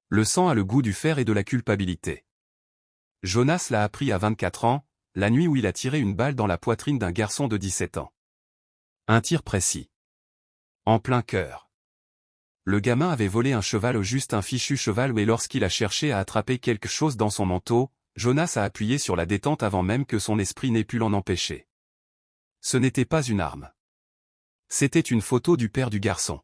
Le sang a le goût du fer et de la culpabilité. Jonas l'a appris à 24 ans, la nuit où il a tiré une balle dans la poitrine d'un garçon de 17 ans. Un tir précis. En plein cœur. Le gamin avait volé un cheval, juste un fichu cheval, mais lorsqu'il a cherché à attraper quelque chose dans son manteau, Jonas a appuyé sur la détente avant même que son esprit n'ait pu l'en empêcher. Ce n'était pas une arme. C'était une photo du père du garçon.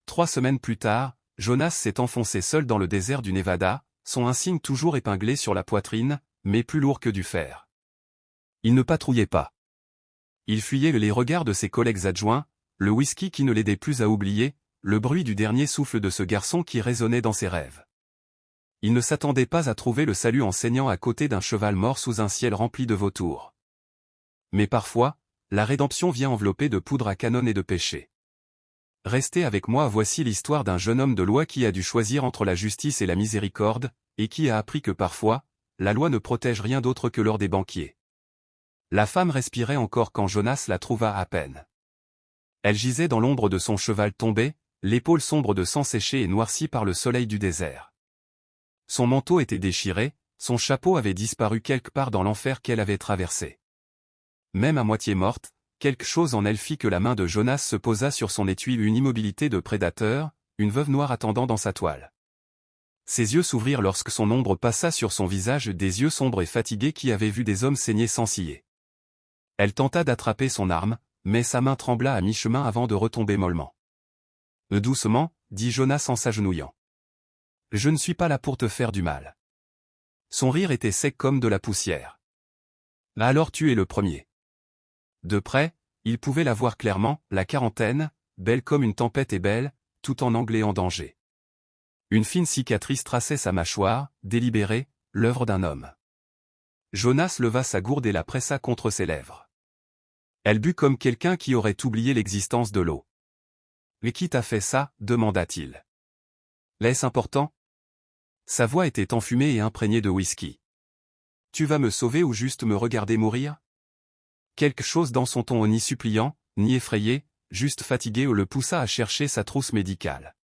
3 semaines plus tard, Jonas s'est enfoncé seul dans le désert du Nevada, son insigne toujours épinglé sur la poitrine, mais plus lourd que du fer. Il ne patrouillait pas. Il fuyait les regards de ses collègues adjoints, le whisky qui ne l'aidait plus à oublier, le bruit du dernier souffle de ce garçon qui résonnait dans ses rêves. Il ne s'attendait pas à trouver le salut en saignant à côté d'un cheval mort sous un ciel rempli de vautours. Mais parfois, la rédemption vient enveloppée de poudre à canon et de péché. Restez avec moi, voici l'histoire d'un jeune homme de loi qui a dû choisir entre la justice et la miséricorde, et qui a appris que parfois, la loi ne protège rien d'autre que l'or des banquiers. La femme respirait encore quand Jonas la trouva à peine. Elle gisait dans l'ombre de son cheval tombé, l'épaule sombre de sang séché et noircie par le soleil du désert. Son manteau était déchiré, son chapeau avait disparu quelque part dans l'enfer qu'elle avait traversé. Même à moitié morte, quelque chose en elle fit que la main de Jonas se posa sur son étui, une immobilité de prédateur, une veuve noire attendant dans sa toile. Ses yeux s'ouvrirent lorsque son ombre passa sur son visage, des yeux sombres et fatigués qui avaient vu des hommes saigner sans ciller. Elle tenta d'attraper son arme, mais sa main trembla à mi-chemin avant de retomber mollement. « Doucement, dit Jonas en s'agenouillant. Je ne suis pas là pour te faire du mal. » Son rire était sec comme de la poussière. « Alors tu es le premier. » De près, il pouvait la voir clairement, la quarantaine, belle comme une tempête et belle, tout en angle et en danger. Une fine cicatrice traçait sa mâchoire, délibérée, l'œuvre d'un homme. Jonas leva sa gourde et la pressa contre ses lèvres. Elle but comme quelqu'un qui aurait oublié l'existence de l'eau. « Mais qui t'a fait ça ?» demanda-t-il. « Est-ce important ?» Sa voix était enfumée et imprégnée de whisky. « Tu vas me sauver ou juste me regarder mourir ?» Quelque chose dans son ton ni suppliant, ni effrayé, juste fatigué le poussa à chercher sa trousse médicale.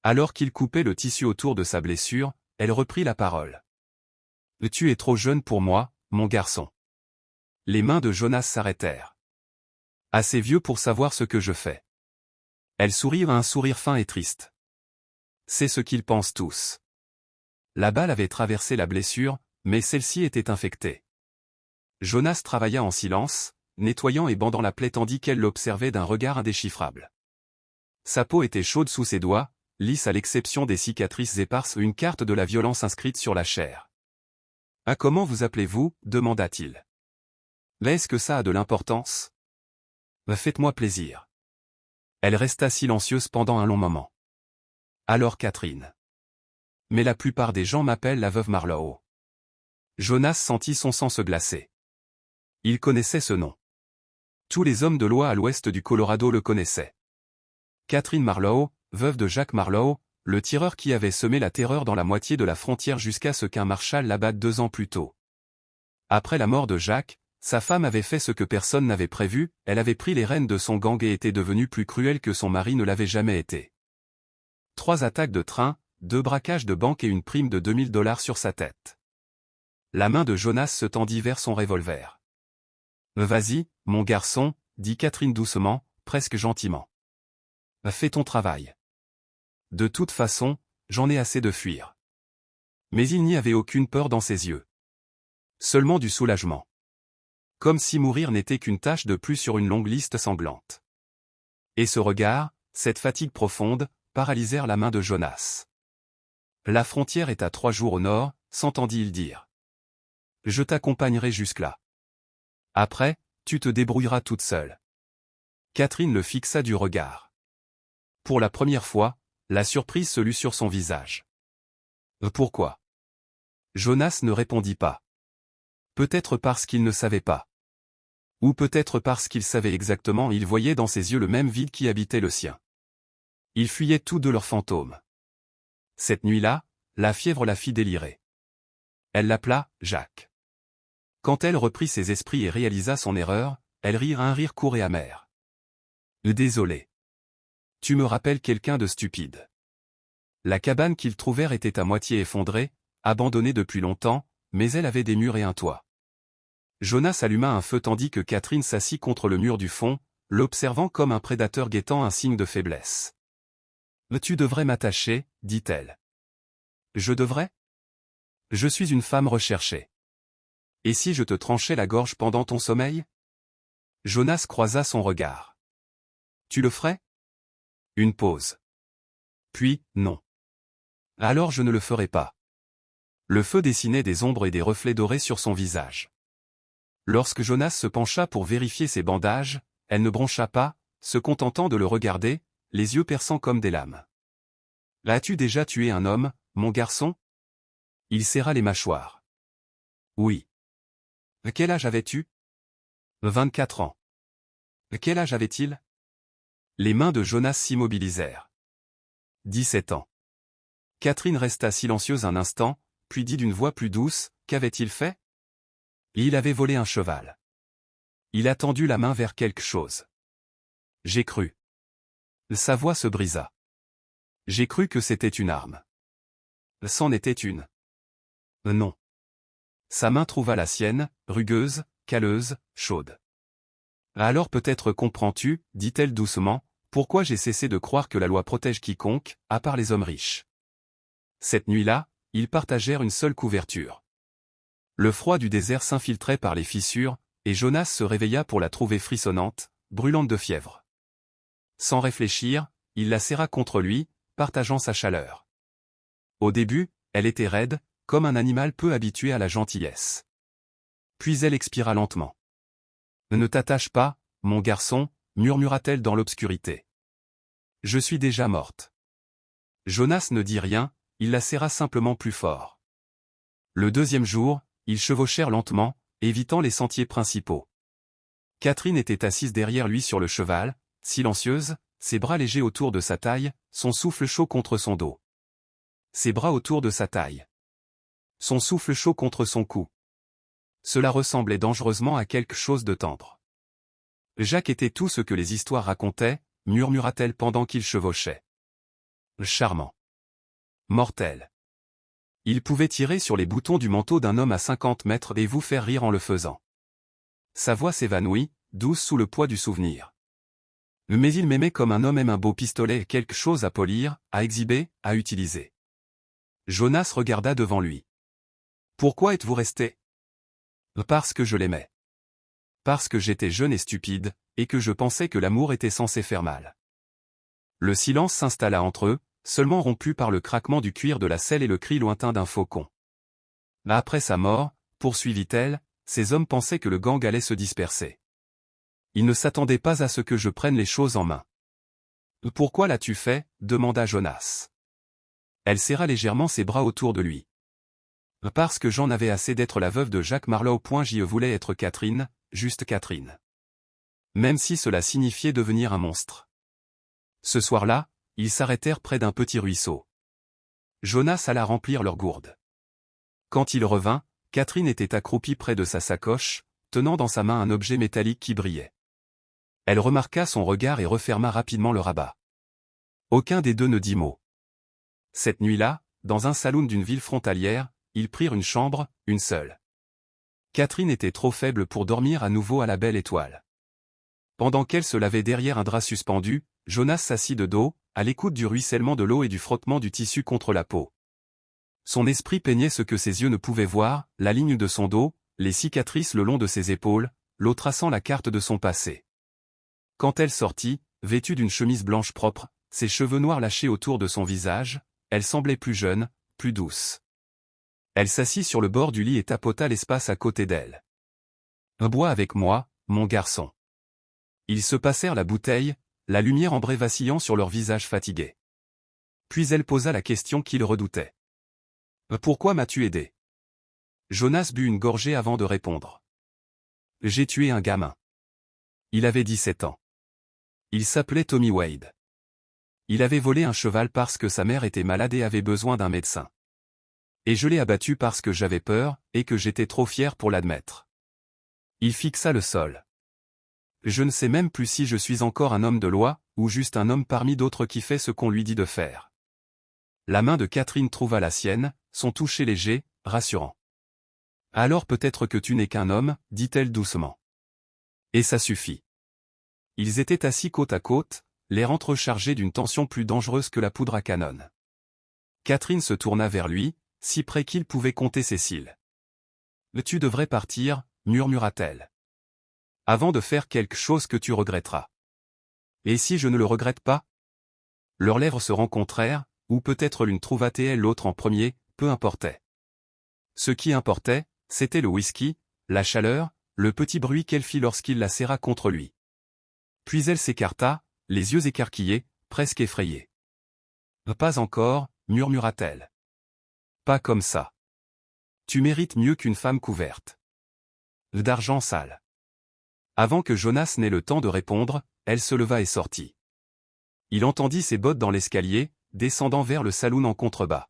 Alors qu'il coupait le tissu autour de sa blessure, elle reprit la parole. « Tu es trop jeune pour moi, mon garçon. » Les mains de Jonas s'arrêtèrent. « Assez vieux pour savoir ce que je fais. » Elle sourit un sourire fin et triste. « C'est ce qu'ils pensent tous. » La balle avait traversé la blessure, mais celle-ci était infectée. Jonas travailla en silence, nettoyant et bandant la plaie tandis qu'elle l'observait d'un regard indéchiffrable. Sa peau était chaude sous ses doigts, lisse à l'exception des cicatrices éparses, une carte de la violence inscrite sur la chair. « Ah, comment vous appelez-vous » demanda-t-il. « Est-ce que ça a de l'importance ?»« Faites-moi plaisir. » Elle resta silencieuse pendant un long moment. Alors Catherine. « Mais la plupart des gens m'appellent la veuve Marlowe. » Jonas sentit son sang se glacer. Il connaissait ce nom. Tous les hommes de loi à l'ouest du Colorado le connaissaient. Catherine Marlowe, veuve de Jack Marlowe, le tireur qui avait semé la terreur dans la moitié de la frontière jusqu'à ce qu'un marshal l'abatte 2 ans plus tôt. Après la mort de Jack, sa femme avait fait ce que personne n'avait prévu, elle avait pris les rênes de son gang et était devenue plus cruelle que son mari ne l'avait jamais été. 3 attaques de train, 2 braquages de banque et une prime de $2000 sur sa tête. La main de Jonas se tendit vers son revolver. « Vas-y, mon garçon, » dit Catherine doucement, presque gentiment. « Fais ton travail. De toute façon, j'en ai assez de fuir. » Mais il n'y avait aucune peur dans ses yeux. Seulement du soulagement. Comme si mourir n'était qu'une tâche de plus sur une longue liste sanglante. Et ce regard, cette fatigue profonde, paralysèrent la main de Jonas. « La frontière est à 3 jours au nord » s'entendit-il dire. « Je t'accompagnerai jusque-là. Après, tu te débrouilleras toute seule. » Catherine le fixa du regard. Pour la première fois, la surprise se lut sur son visage. « Pourquoi ?» Jonas ne répondit pas. Peut-être parce qu'il ne savait pas. Ou peut-être parce qu'il savait exactement, il voyait dans ses yeux le même vide qui habitait le sien. Ils fuyaient tous de leurs fantômes. Cette nuit-là, la fièvre la fit délirer. Elle l'appela « Jacques ». Quand elle reprit ses esprits et réalisa son erreur, elle rit un rire court et amer. « Désolé. Tu me rappelles quelqu'un de stupide. » La cabane qu'ils trouvèrent était à moitié effondrée, abandonnée depuis longtemps, mais elle avait des murs et un toit. Jonas alluma un feu tandis que Catherine s'assit contre le mur du fond, l'observant comme un prédateur guettant un signe de faiblesse. « Tu devrais m'attacher, dit-elle. »« Je devrais ? Je suis une femme recherchée. Et si je te tranchais la gorge pendant ton sommeil ?» Jonas croisa son regard. « Tu le ferais ?» Une pause. Puis, non. « Alors je ne le ferai pas. » Le feu dessinait des ombres et des reflets dorés sur son visage. Lorsque Jonas se pencha pour vérifier ses bandages, elle ne broncha pas, se contentant de le regarder, les yeux perçants comme des lames. « As-tu déjà tué un homme, mon garçon ?» Il serra les mâchoires. « Oui. »« Quel âge avais-tu ?»« 24 ans. »« Quel âge avait-il ?» Les mains de Jonas s'immobilisèrent. 17 ans. Catherine resta silencieuse un instant, puis dit d'une voix plus douce, « Qu'avait-il fait ?» Il avait volé un cheval. Il a tendu la main vers quelque chose. J'ai cru. Sa voix se brisa. J'ai cru que c'était une arme. C'en était une. Non. Sa main trouva la sienne, rugueuse, calleuse, chaude. Alors peut-être comprends-tu, dit-elle doucement, pourquoi j'ai cessé de croire que la loi protège quiconque, à part les hommes riches. Cette nuit-là, ils partagèrent une seule couverture. Le froid du désert s'infiltrait par les fissures, et Jonas se réveilla pour la trouver frissonnante, brûlante de fièvre. Sans réfléchir, il la serra contre lui, partageant sa chaleur. Au début, elle était raide, comme un animal peu habitué à la gentillesse. Puis elle expira lentement. « Ne t'attache pas, mon garçon, murmura-t-elle dans l'obscurité. Je suis déjà morte. Jonas ne dit rien, il la serra simplement plus fort. Le deuxième jour, ils chevauchèrent lentement, évitant les sentiers principaux. Catherine était assise derrière lui sur le cheval, silencieuse, ses bras légers autour de sa taille, son souffle chaud contre son dos. Ses bras autour de sa taille. Son souffle chaud contre son cou. Cela ressemblait dangereusement à quelque chose de tendre. Jacques était tout ce que les histoires racontaient, murmura-t-elle pendant qu'ils chevauchaient. Charmant. Mortel. Il pouvait tirer sur les boutons du manteau d'un homme à 50 mètres et vous faire rire en le faisant. Sa voix s'évanouit, douce sous le poids du souvenir. Mais il m'aimait comme un homme aime un beau pistolet et quelque chose à polir, à exhiber, à utiliser. Jonas regarda devant lui. « Pourquoi êtes-vous resté ?»« Parce que je l'aimais. Parce que j'étais jeune et stupide, et que je pensais que l'amour était censé faire mal. » Le silence s'installa entre eux, seulement rompu par le craquement du cuir de la selle et le cri lointain d'un faucon. Après sa mort, poursuivit-elle, ces hommes pensaient que le gang allait se disperser. Ils ne s'attendaient pas à ce que je prenne les choses en main. « Pourquoi l'as-tu fait ?» demanda Jonas. Elle serra légèrement ses bras autour de lui. « Parce que j'en avais assez d'être la veuve de Jacques Marlowe. J'y voulais être Catherine, juste Catherine. Même si cela signifiait devenir un monstre. » Ce soir-là, ils s'arrêtèrent près d'un petit ruisseau. Jonas alla remplir leur gourde. Quand il revint, Catherine était accroupie près de sa sacoche, tenant dans sa main un objet métallique qui brillait. Elle remarqua son regard et referma rapidement le rabat. Aucun des deux ne dit mot. Cette nuit-là, dans un saloon d'une ville frontalière, ils prirent une chambre, une seule. Catherine était trop faible pour dormir à nouveau à la belle étoile. Pendant qu'elle se lavait derrière un drap suspendu, Jonas s'assit de dos, à l'écoute du ruissellement de l'eau et du frottement du tissu contre la peau. Son esprit peignait ce que ses yeux ne pouvaient voir, la ligne de son dos, les cicatrices le long de ses épaules, l'eau traçant la carte de son passé. Quand elle sortit, vêtue d'une chemise blanche propre, ses cheveux noirs lâchés autour de son visage, elle semblait plus jeune, plus douce. Elle s'assit sur le bord du lit et tapota l'espace à côté d'elle. « Bois avec moi, mon garçon. » Ils se passèrent la bouteille, la lumière ambrée vacillant sur leurs visages fatigués. Puis elle posa la question qu'il redoutait. « Pourquoi m'as-tu aidé ?» Jonas but une gorgée avant de répondre. « J'ai tué un gamin. Il avait 17 ans. Il s'appelait Tommy Wade. Il avait volé un cheval parce que sa mère était malade et avait besoin d'un médecin. Et je l'ai abattu parce que j'avais peur, et que j'étais trop fier pour l'admettre. » Il fixa le sol. « Je ne sais même plus si je suis encore un homme de loi, ou juste un homme parmi d'autres qui fait ce qu'on lui dit de faire. » La main de Catherine trouva la sienne, son toucher léger, rassurant. Alors peut-être que tu n'es qu'un homme, dit-elle doucement. Et ça suffit. Ils étaient assis côte à côte, l'air entrechargé d'une tension plus dangereuse que la poudre à canon. Catherine se tourna vers lui, si près qu'il pouvait compter ses cils. « Tu devrais partir, murmura-t-elle. Avant de faire quelque chose que tu regretteras. Et si je ne le regrette pas ?» Leurs lèvres se rencontrèrent, ou peut-être l'une trouva-t-elle l'autre en premier, peu importait. Ce qui importait, c'était le whisky, la chaleur, le petit bruit qu'elle fit lorsqu'il la serra contre lui. Puis elle s'écarta, les yeux écarquillés, presque effrayés. « Pas encore, murmura-t-elle. Pas comme ça. Tu mérites mieux qu'une femme couverte. D'argent sale. » Avant que Jonas n'ait le temps de répondre, elle se leva et sortit. Il entendit ses bottes dans l'escalier, descendant vers le saloon en contrebas.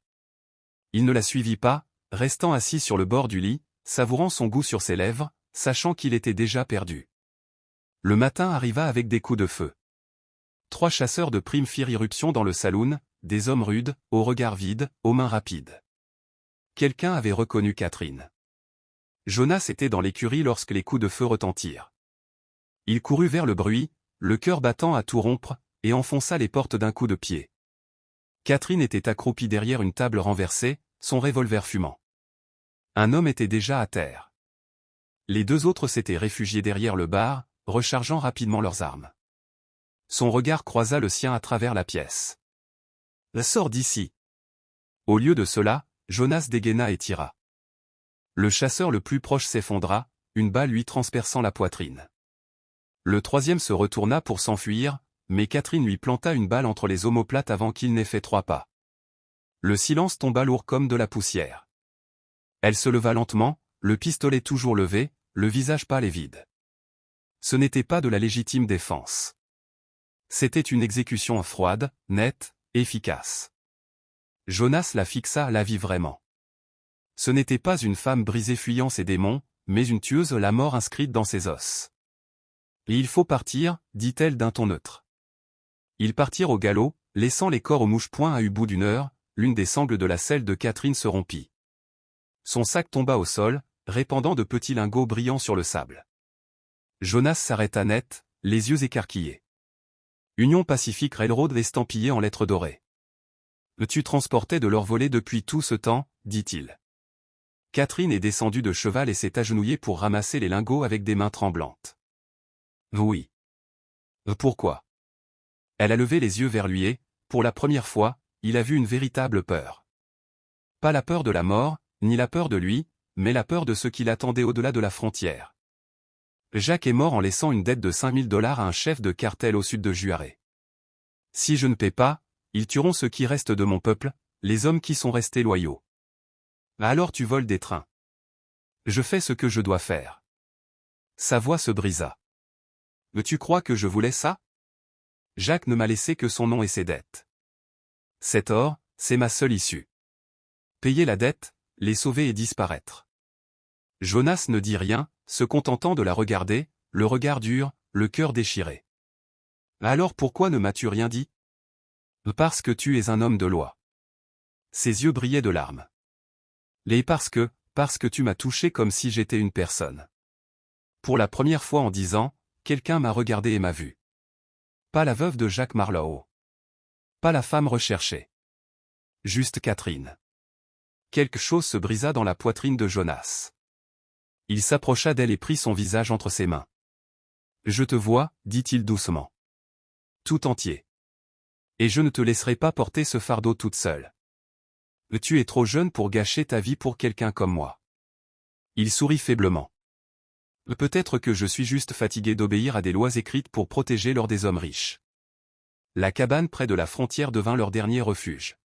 Il ne la suivit pas, restant assis sur le bord du lit, savourant son goût sur ses lèvres, sachant qu'il était déjà perdu. Le matin arriva avec des coups de feu. 3 chasseurs de primes firent irruption dans le saloon, des hommes rudes, aux regards vides, aux mains rapides. Quelqu'un avait reconnu Catherine. Jonas était dans l'écurie lorsque les coups de feu retentirent. Il courut vers le bruit, le cœur battant à tout rompre, et enfonça les portes d'un coup de pied. Catherine était accroupie derrière une table renversée, son revolver fumant. Un homme était déjà à terre. Les 2 autres s'étaient réfugiés derrière le bar, rechargeant rapidement leurs armes. Son regard croisa le sien à travers la pièce. « Sors d'ici !» Au lieu de cela, Jonas dégaina et tira. Le chasseur le plus proche s'effondra, une balle lui transperçant la poitrine. Le 3e se retourna pour s'enfuir, mais Catherine lui planta une balle entre les omoplates avant qu'il n'ait fait 3 pas. Le silence tomba lourd comme de la poussière. Elle se leva lentement, le pistolet toujours levé, le visage pâle et vide. Ce n'était pas de la légitime défense. C'était une exécution froide, nette, efficace. Jonas la fixa, la vit vraiment. Ce n'était pas une femme brisée fuyant ses démons, mais une tueuse, la mort inscrite dans ses os. « Et il faut partir, dit-elle d'un ton neutre. Ils partirent au galop, laissant les corps aux mouches-points à au bout d'une heure, l'une des sangles de la selle de Catherine se rompit. Son sac tomba au sol, répandant de petits lingots brillants sur le sable. Jonas s'arrêta net, les yeux écarquillés. Union Pacific Railroad estampillé en lettres dorées. « Tu transportais de l'or volé depuis tout ce temps, dit-il. Catherine est descendue de cheval et s'est agenouillée pour ramasser les lingots avec des mains tremblantes. Oui. Pourquoi? Elle a levé les yeux vers lui et, pour la première fois, il a vu une véritable peur. Pas la peur de la mort, ni la peur de lui, mais la peur de ce qui l'attendait au-delà de la frontière. Jacques est mort en laissant une dette de $5000 à un chef de cartel au sud de Juarez. Si je ne paie pas, ils tueront ceux qui restent de mon peuple, les hommes qui sont restés loyaux. Alors tu voles des trains. Je fais ce que je dois faire. Sa voix se brisa. Tu crois que je voulais ça? Jacques ne m'a laissé que son nom et ses dettes. Cet or, c'est ma seule issue. Payer la dette, les sauver et disparaître. Jonas ne dit rien, se contentant de la regarder, le regard dur, le cœur déchiré. Alors pourquoi ne m'as-tu rien dit? Parce que tu es un homme de loi. Ses yeux brillaient de larmes. Parce que tu m'as touché comme si j'étais une personne. Pour la première fois en 10 ans, quelqu'un m'a regardé et m'a vu. Pas la veuve de Jacques Marlowe. Pas la femme recherchée. Juste Catherine. Quelque chose se brisa dans la poitrine de Jonas. Il s'approcha d'elle et prit son visage entre ses mains. Je te vois, dit-il doucement. Tout entier. Et je ne te laisserai pas porter ce fardeau toute seule. Tu es trop jeune pour gâcher ta vie pour quelqu'un comme moi. Il sourit faiblement. Peut-être que je suis juste fatigué d'obéir à des lois écrites pour protéger l'or des hommes riches. La cabane près de la frontière devint leur dernier refuge.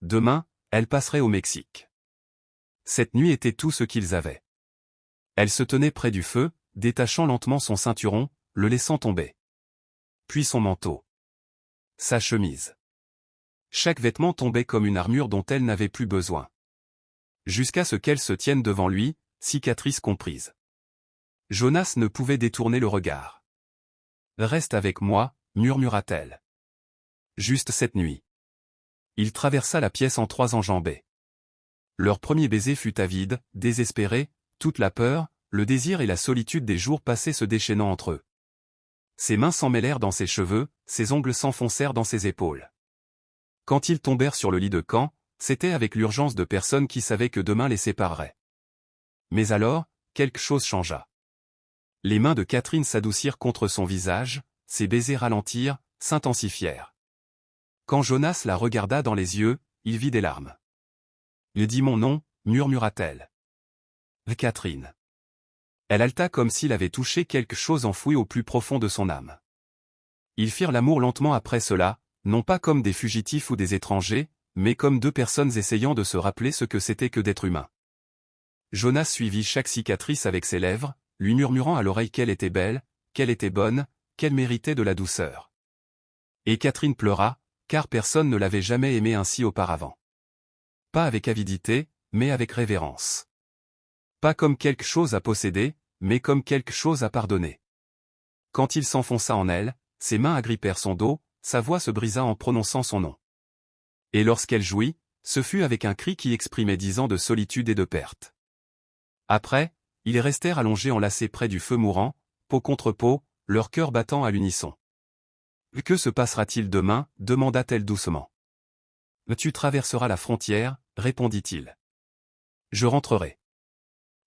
Demain, elle passerait au Mexique. Cette nuit était tout ce qu'ils avaient. Elle se tenait près du feu, détachant lentement son ceinturon, le laissant tomber. Puis son manteau. Sa chemise. Chaque vêtement tombait comme une armure dont elle n'avait plus besoin. Jusqu'à ce qu'elle se tienne devant lui, cicatrice comprise. Jonas ne pouvait détourner le regard. « Reste avec moi », murmura-t-elle. « Juste cette nuit. Il traversa la pièce en 3 enjambées. Leur premier baiser fut avide, désespéré, toute la peur, le désir et la solitude des jours passés se déchaînant entre eux. Ses mains s'emmêlèrent dans ses cheveux, ses ongles s'enfoncèrent dans ses épaules. Quand ils tombèrent sur le lit de camp, c'était avec l'urgence de personnes qui savaient que demain les séparerait. Mais alors, quelque chose changea. Les mains de Catherine s'adoucirent contre son visage, ses baisers ralentirent, s'intensifièrent. Quand Jonas la regarda dans les yeux, il vit des larmes. « Il dit mon nom » murmura-t-elle. « Catherine. » Elle haleta comme s'il avait touché quelque chose enfoui au plus profond de son âme. Ils firent l'amour lentement après cela, non pas comme des fugitifs ou des étrangers, mais comme 2 personnes essayant de se rappeler ce que c'était que d'être humain. Jonas suivit chaque cicatrice avec ses lèvres, lui murmurant à l'oreille qu'elle était belle, qu'elle était bonne, qu'elle méritait de la douceur. Et Catherine pleura, car personne ne l'avait jamais aimée ainsi auparavant. Pas avec avidité, mais avec révérence. Pas comme quelque chose à posséder, mais comme quelque chose à pardonner. Quand il s'enfonça en elle, ses mains agrippèrent son dos, sa voix se brisa en prononçant son nom. Et lorsqu'elle jouit, ce fut avec un cri qui exprimait 10 ans de solitude et de perte. Après, ils restèrent allongés enlacés près du feu mourant, peau contre peau, leur cœur battant à l'unisson. « Que se passera-t-il demain » demanda-t-elle doucement. « Tu traverseras la frontière » répondit-il. « Je rentrerai.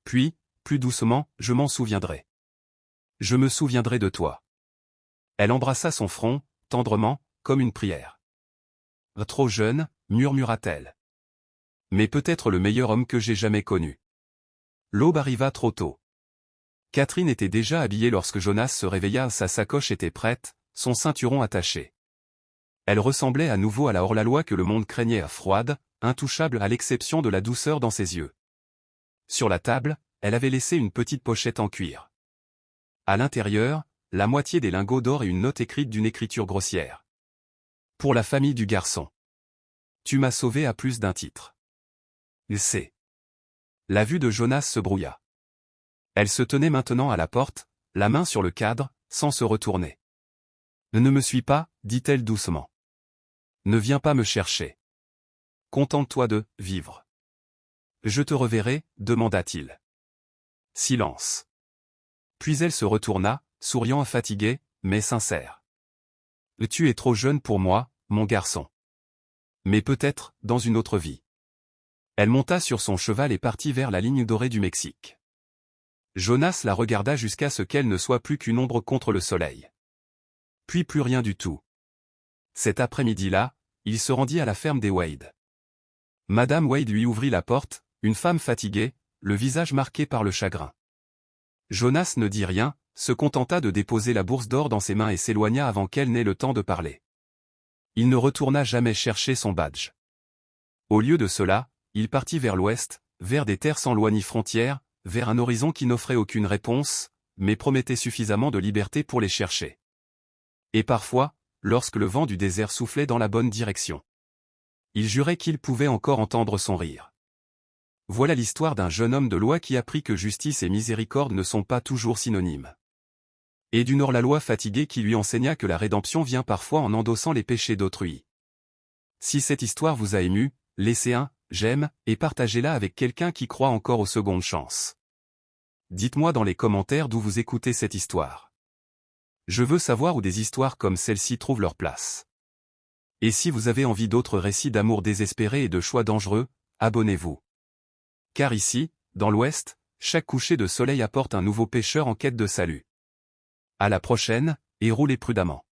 Puis, plus doucement, je m'en souviendrai. Je me souviendrai de toi. » Elle embrassa son front, tendrement, comme une prière. « Trop jeune » murmura-t-elle. « Mais peut-être le meilleur homme que j'ai jamais connu. » L'aube arriva trop tôt. Catherine était déjà habillée lorsque Jonas se réveilla, sa sacoche était prête, son ceinturon attaché. Elle ressemblait à nouveau à la hors-la-loi que le monde craignait, froide, intouchable à l'exception de la douceur dans ses yeux. Sur la table, elle avait laissé une petite pochette en cuir. À l'intérieur, la moitié des lingots d'or et une note écrite d'une écriture grossière. Pour la famille du garçon. Tu m'as sauvé à plus d'un titre. Il sait. La vue de Jonas se brouilla. Elle se tenait maintenant à la porte, la main sur le cadre, sans se retourner. « Ne me suis pas » dit-elle doucement. « Ne viens pas me chercher. Contente-toi de vivre. »« Je te reverrai » demanda-t-il. Silence. Puis elle se retourna, souriant fatigué, mais sincère. « Tu es trop jeune pour moi, mon garçon. Mais peut-être, dans une autre vie. » Elle monta sur son cheval et partit vers la ligne dorée du Mexique. Jonas la regarda jusqu'à ce qu'elle ne soit plus qu'une ombre contre le soleil. Puis plus rien du tout. Cet après-midi-là, il se rendit à la ferme des Wade. Madame Wade lui ouvrit la porte, une femme fatiguée, le visage marqué par le chagrin. Jonas ne dit rien, se contenta de déposer la bourse d'or dans ses mains et s'éloigna avant qu'elle n'ait le temps de parler. Il ne retourna jamais chercher son badge. Au lieu de cela, il partit vers l'ouest, vers des terres sans loi ni frontières, vers un horizon qui n'offrait aucune réponse, mais promettait suffisamment de liberté pour les chercher. Et parfois, lorsque le vent du désert soufflait dans la bonne direction, il jurait qu'il pouvait encore entendre son rire. Voilà l'histoire d'un jeune homme de loi qui apprit que justice et miséricorde ne sont pas toujours synonymes. Et d'une hors-la-loi fatigué qui lui enseigna que la rédemption vient parfois en endossant les péchés d'autrui. Si cette histoire vous a ému, laissez un j'aime et partagez-la avec quelqu'un qui croit encore aux secondes chances. Dites-moi dans les commentaires d'où vous écoutez cette histoire. Je veux savoir où des histoires comme celle-ci trouvent leur place. Et si vous avez envie d'autres récits d'amour désespéré et de choix dangereux, abonnez-vous. Car ici, dans l'Ouest, chaque coucher de soleil apporte un nouveau pêcheur en quête de salut. À la prochaine, et roulez prudemment.